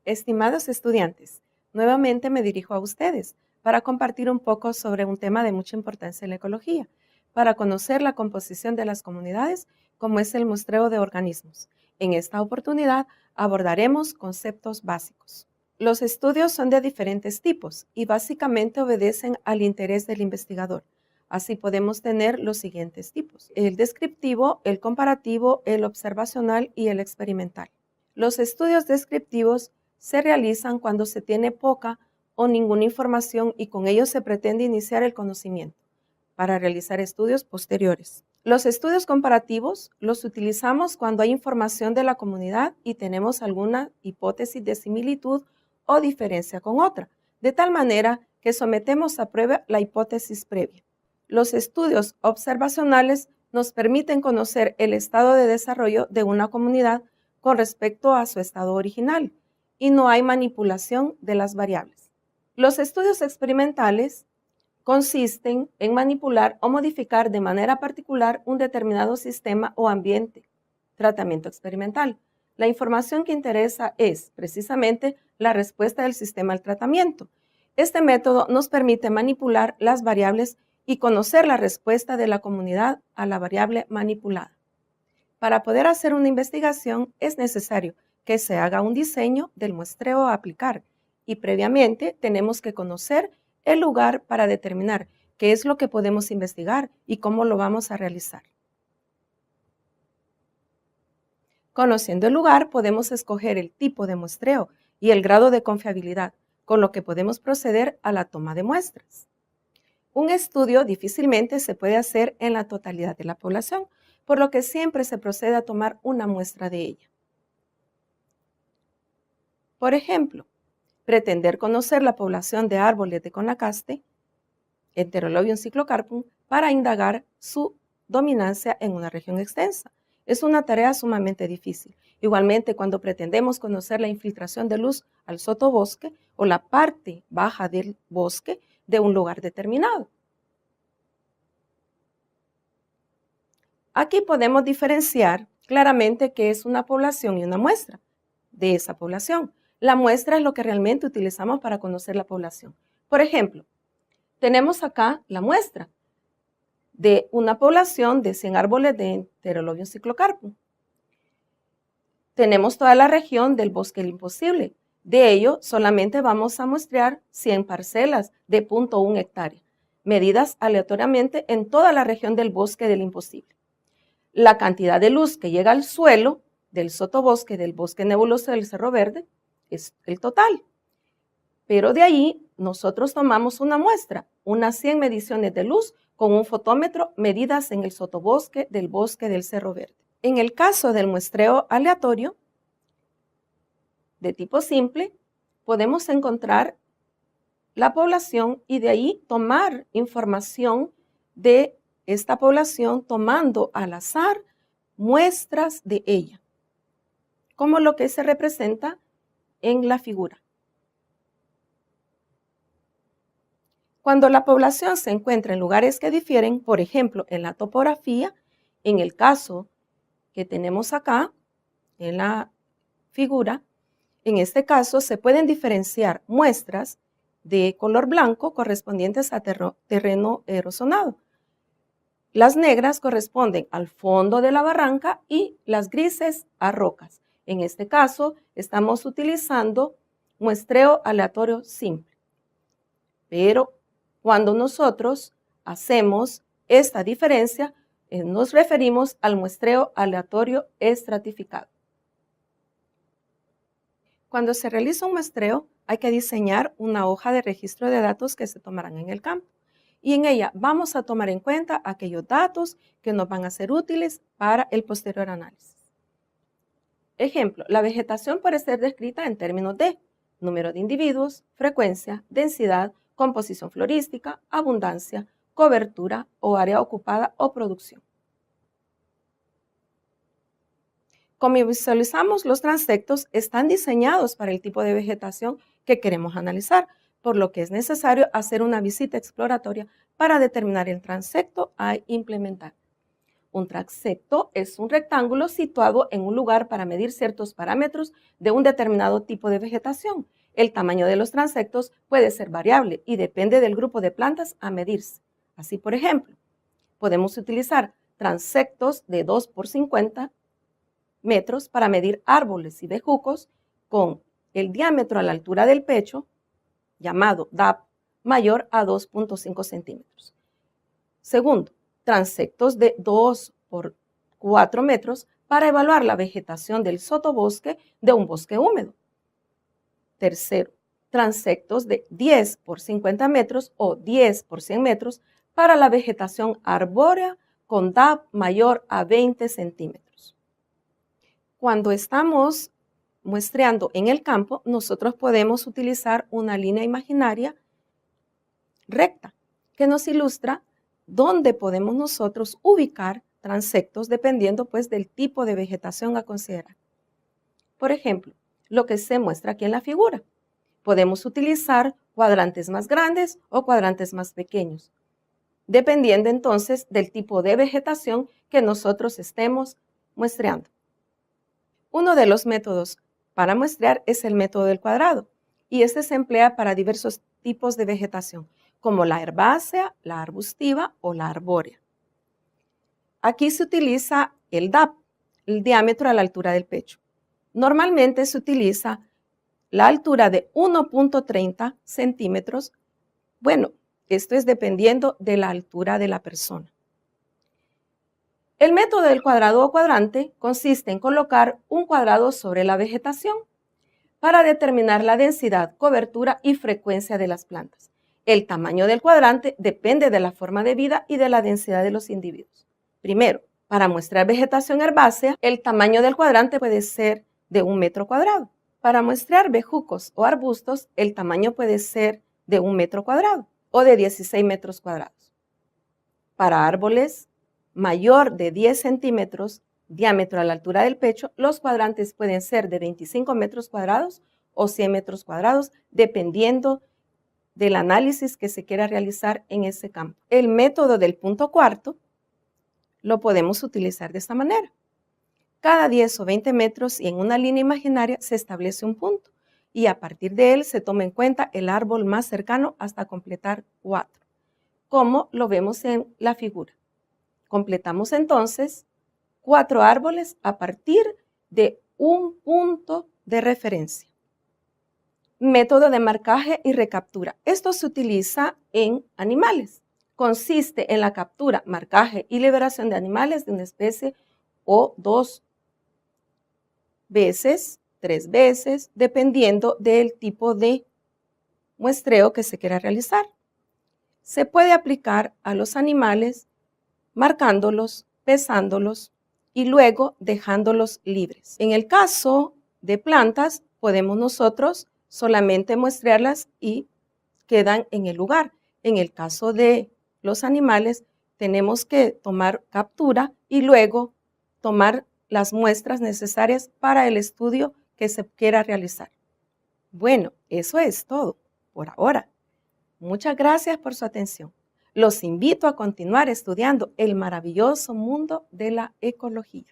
Estimados estudiantes, nuevamente me dirijo a ustedes para compartir un poco sobre un tema de mucha importancia en la ecología, para conocer la composición de las comunidades, como es el muestreo de organismos. En esta oportunidad abordaremos conceptos básicos. Los estudios son de diferentes tipos y básicamente obedecen al interés del investigador. Así podemos tener los siguientes tipos: el descriptivo, el comparativo, el observacional y el experimental. Los estudios descriptivos se realizan cuando se tiene poca o ninguna información y con ello se pretende iniciar el conocimiento para realizar estudios posteriores. Los estudios comparativos los utilizamos cuando hay información de la comunidad y tenemos alguna hipótesis de similitud o diferencia con otra, de tal manera que sometemos a prueba la hipótesis previa. Los estudios observacionales nos permiten conocer el estado de desarrollo de una comunidad con respecto a su estado original y no hay manipulación de las variables. Los estudios experimentales consisten en manipular o modificar de manera particular un determinado sistema o ambiente. Tratamiento experimental. La información que interesa es precisamente la respuesta del sistema al tratamiento. Este método nos permite manipular las variables y conocer la respuesta de la comunidad a la variable manipulada. Para poder hacer una investigación es necesario que se haga un diseño del muestreo a aplicar y previamente tenemos que conocer el lugar para determinar qué es lo que podemos investigar y cómo lo vamos a realizar. Conociendo el lugar, podemos escoger el tipo de muestreo y el grado de confiabilidad, con lo que podemos proceder a la toma de muestras. Un estudio difícilmente se puede hacer en la totalidad de la población, por lo que siempre se procede a tomar una muestra de ella. Por ejemplo, pretender conocer la población de árboles de Conacaste, Enterolobium cyclocarpum, para indagar su dominancia en una región extensa. Es una tarea sumamente difícil. Igualmente, cuando pretendemos conocer la infiltración de luz al sotobosque o la parte baja del bosque de un lugar determinado. Aquí podemos diferenciar claramente qué es una población y una muestra de esa población. La muestra es lo que realmente utilizamos para conocer la población. Por ejemplo, tenemos acá la muestra de una población de 100 árboles de Enterolobium cyclocarpum. Tenemos toda la región del bosque del imposible. De ello, solamente vamos a muestrear 100 parcelas de 0.1 hectárea, medidas aleatoriamente en toda la región del bosque del imposible. La cantidad de luz que llega al suelo del sotobosque, del bosque nebuloso del Cerro Verde, es el total. Pero de ahí nosotros tomamos una muestra, unas 100 mediciones de luz con un fotómetro medidas en el sotobosque del bosque del Cerro Verde. En el caso del muestreo aleatorio de tipo simple, podemos encontrar la población y de ahí tomar información de esta población tomando al azar muestras de ella, como lo que se representa en la figura. Cuando la población se encuentra en lugares que difieren, por ejemplo, en la topografía, en el caso que tenemos acá, en la figura, en este caso se pueden diferenciar muestras de color blanco correspondientes a terreno erosionado. Las negras corresponden al fondo de la barranca y las grises a rocas. En este caso, estamos utilizando muestreo aleatorio simple. Pero cuando nosotros hacemos esta diferencia, nos referimos al muestreo aleatorio estratificado. Cuando se realiza un muestreo, hay que diseñar una hoja de registro de datos que se tomarán en el campo. Y en ella vamos a tomar en cuenta aquellos datos que nos van a ser útiles para el posterior análisis. Ejemplo, la vegetación puede ser descrita en términos de número de individuos, frecuencia, densidad, composición florística, abundancia, cobertura o área ocupada o producción. Como visualizamos, los transectos están diseñados para el tipo de vegetación que queremos analizar, por lo que es necesario hacer una visita exploratoria para determinar el transecto a implementar. Un transecto es un rectángulo situado en un lugar para medir ciertos parámetros de un determinado tipo de vegetación. El tamaño de los transectos puede ser variable y depende del grupo de plantas a medirse. Así, por ejemplo, podemos utilizar transectos de 2 por 50 metros para medir árboles y bejucos con el diámetro a la altura del pecho, llamado DAP, mayor a 2.5 centímetros. Segundo, transectos de 2 por 4 metros para evaluar la vegetación del sotobosque de un bosque húmedo. Tercero, transectos de 10 por 50 metros o 10 por 100 metros para la vegetación arbórea con DAP mayor a 20 centímetros. Cuando estamos muestreando en el campo, nosotros podemos utilizar una línea imaginaria recta que nos ilustra dónde podemos nosotros ubicar transectos dependiendo pues del tipo de vegetación a considerar. Por ejemplo, lo que se muestra aquí en la figura. Podemos utilizar cuadrantes más grandes o cuadrantes más pequeños, dependiendo entonces del tipo de vegetación que nosotros estemos muestreando. Uno de los métodos para muestrear es el método del cuadrado, y este se emplea para diversos tipos de vegetación, como la herbácea, la arbustiva o la arbórea. Aquí se utiliza el DAP, el diámetro a la altura del pecho. Normalmente se utiliza la altura de 1.30 centímetros. Bueno, esto es dependiendo de la altura de la persona. El método del cuadrado o cuadrante consiste en colocar un cuadrado sobre la vegetación para determinar la densidad, cobertura y frecuencia de las plantas. El tamaño del cuadrante depende de la forma de vida y de la densidad de los individuos. Primero, para muestrar vegetación herbácea, el tamaño del cuadrante puede ser de 1 metro cuadrado. Para muestrear bejucos o arbustos, el tamaño puede ser de 1 metro cuadrado o de 16 metros cuadrados. Para árboles mayor de 10 centímetros, diámetro a la altura del pecho, los cuadrantes pueden ser de 25 metros cuadrados o 100 metros cuadrados, dependiendo del análisis que se quiera realizar en ese campo. El método del punto cuarto lo podemos utilizar de esta manera. Cada 10 o 20 metros y en una línea imaginaria se establece un punto y a partir de él se toma en cuenta el árbol más cercano hasta completar 4, como lo vemos en la figura. Completamos entonces 4 árboles a partir de un punto de referencia. Método de marcaje y recaptura. Esto se utiliza en animales. Consiste en la captura, marcaje y liberación de animales de una especie o 2 veces, 3 veces, dependiendo del tipo de muestreo que se quiera realizar. Se puede aplicar a los animales marcándolos, pesándolos y luego dejándolos libres. En el caso de plantas, podemos nosotros solamente muestrearlas y quedan en el lugar. En el caso de los animales, tenemos que tomar captura y luego tomar las muestras necesarias para el estudio que se quiera realizar. Bueno, eso es todo por ahora. Muchas gracias por su atención. Los invito a continuar estudiando el maravilloso mundo de la ecología.